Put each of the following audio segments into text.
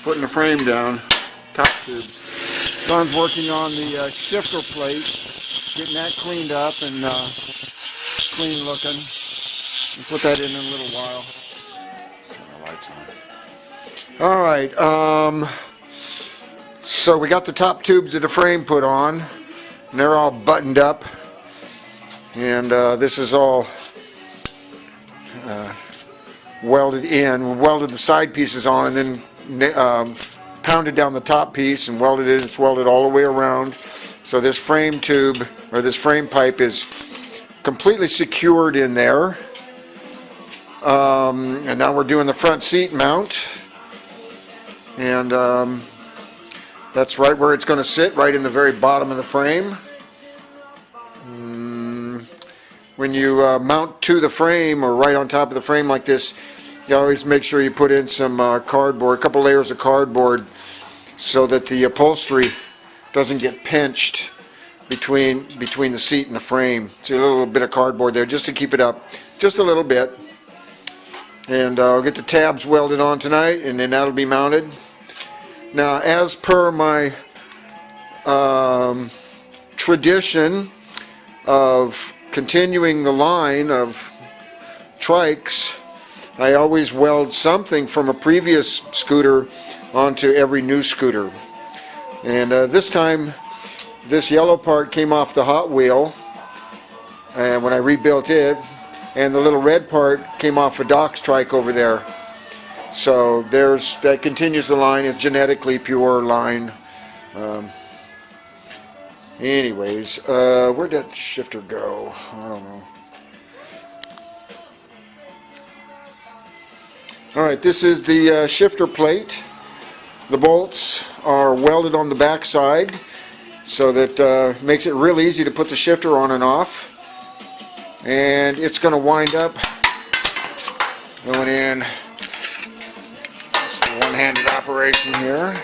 putting the frame down, top tubes. John's working on the shifter plate, getting that cleaned up and clean looking. We'll put that in a little while. Turn the lights on. Alright, so we got the top tubes of the frame put on, and they're all buttoned up. And this is all welded in. We welded the side pieces on and then pounded down the top piece and welded it. It's welded all the way around. So this frame tube, or this frame pipe, is completely secured in there. And now we're doing the front seat mount. And that's right where it's going to sit, right in the very bottom of the frame. When you mount to the frame or right on top of the frame like this, you always make sure you put in some cardboard, a couple layers of cardboard, so that the upholstery doesn't get pinched between the seat and the frame. So a little bit of cardboard there just to keep it up just a little bit. And I'll get the tabs welded on tonight, and then that'll be mounted. Now, as per my tradition of continuing the line of trikes, I always weld something from a previous scooter onto every new scooter. And this time, this yellow part came off the Hot Wheel, and when I rebuilt it, and the little red part came off a Doc's trike over there. So that continues the line. It's genetically pure line. Anyways, where'd that shifter go? I don't know. Alright, this is the shifter plate. The bolts are welded on the back side, so that makes it real easy to put the shifter on and off. And it's going to wind up going in. It's a one-handed operation here.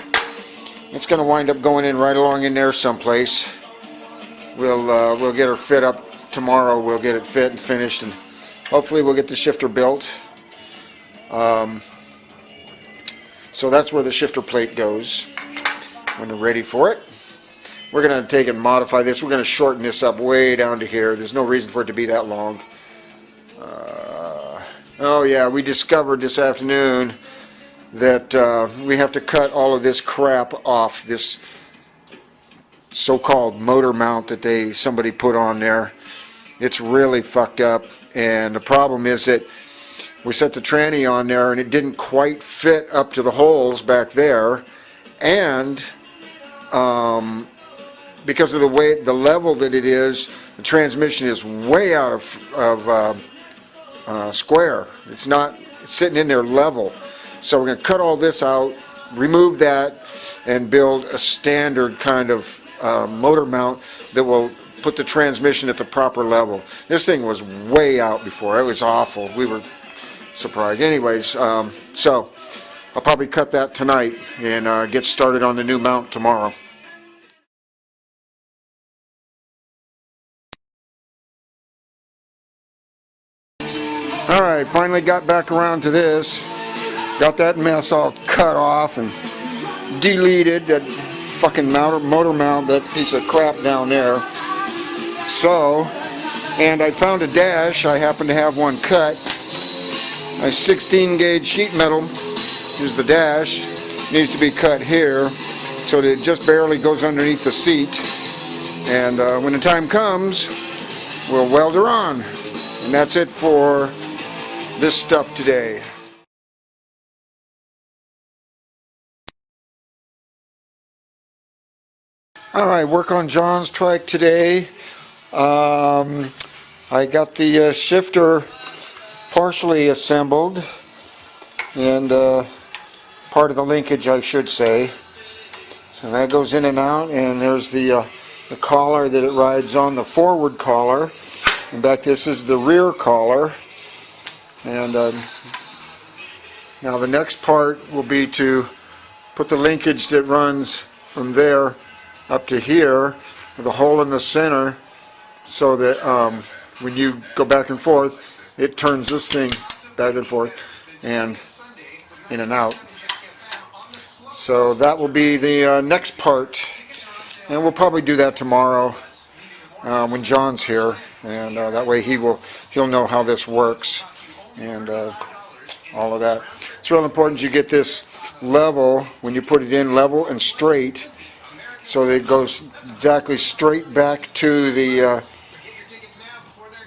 It's going to wind up going in right along in there someplace. We'll get her fit up tomorrow. We'll get it fit and finished, and hopefully we'll get the shifter built. So that's where the shifter plate goes when they're ready for it. We're going to take and modify this. We're going to shorten this up way down to here. There's no reason for it to be that long. Oh yeah, we discovered this afternoon that we have to cut all of this crap off this so-called motor mount that somebody put on there. It's really fucked up, and the problem is that we set the tranny on there and it didn't quite fit up to the holes back there, and because of the level that it is, the transmission is way out of square. It's sitting in there level. So we're going to cut all this out, remove that, and build a standard kind of motor mount that will put the transmission at the proper level. This thing was way out before. It was awful. We were surprised. Anyways, so I'll probably cut that tonight and get started on the new mount tomorrow. Alright, finally got back around to this. Got that mess all cut off and deleted, that fucking motor mount, that piece of crap down there. So, and I found a dash. I happen to have one cut. My 16 gauge sheet metal is the dash. Needs to be cut here so that it just barely goes underneath the seat. And when the time comes, we'll weld her on. And that's it for this stuff today. Alright, work on John's trike today. I got the shifter partially assembled, and part of the linkage, I should say. So that goes in and out, and there's the collar that it rides on, the forward collar. In fact, this is the rear collar. And now the next part will be to put the linkage that runs from there up to here with a hole in the center, so that when you go back and forth, it turns this thing back and forth and in and out. So that will be the next part, and we'll probably do that tomorrow when John's here, and that way he'll know how this works and all of that. It's real important you get this level when you put it in, level and straight, so that it goes exactly straight back to the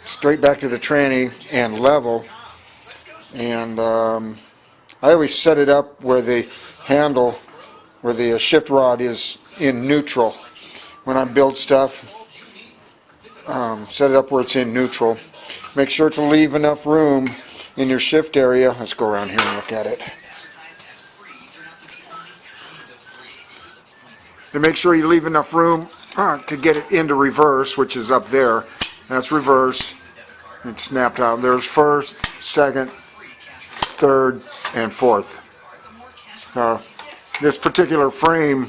tranny and level. And I always set it up where the handle, where the shift rod is in neutral. When I build stuff, set it up where it's in neutral. Make sure to leave enough room in your shift area. Let's go around here and look at it. To make sure you leave enough room to get it into reverse, which is up there. That's reverse. It's snapped out. There's first, second, third, and fourth. So this particular frame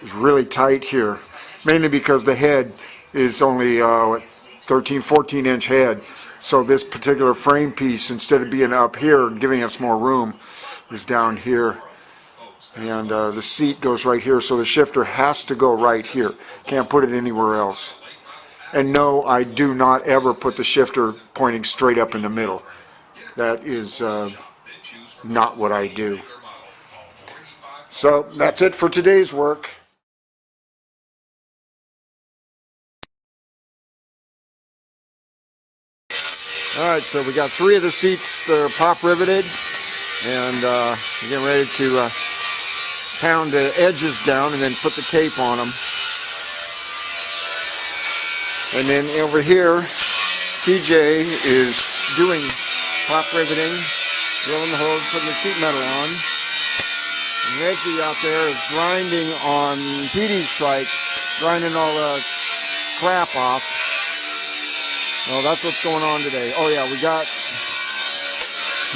is really tight here, mainly because the head is only 13, 14 inch head. So this particular frame piece, instead of being up here and giving us more room, is down here. And the seat goes right here, so the shifter has to go right here. Can't put it anywhere else. And no, I do not ever put the shifter pointing straight up in the middle. That is not what I do. So that's it for today's work. Alright, so we got 3 of the seats that are pop riveted, and we're getting ready to pound the edges down and then put the tape on them. And then over here, TJ is doing pop riveting, drilling the holes, putting the sheet metal on. And Reggie out there is grinding on Petey's trike, grinding all the crap off. Well, that's what's going on today. Oh yeah, we got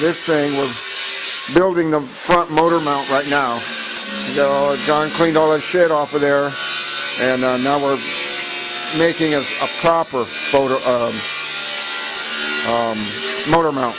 this thing. We're building the front motor mount right now. John cleaned all that shit off of there, and now we're making a proper motor mount.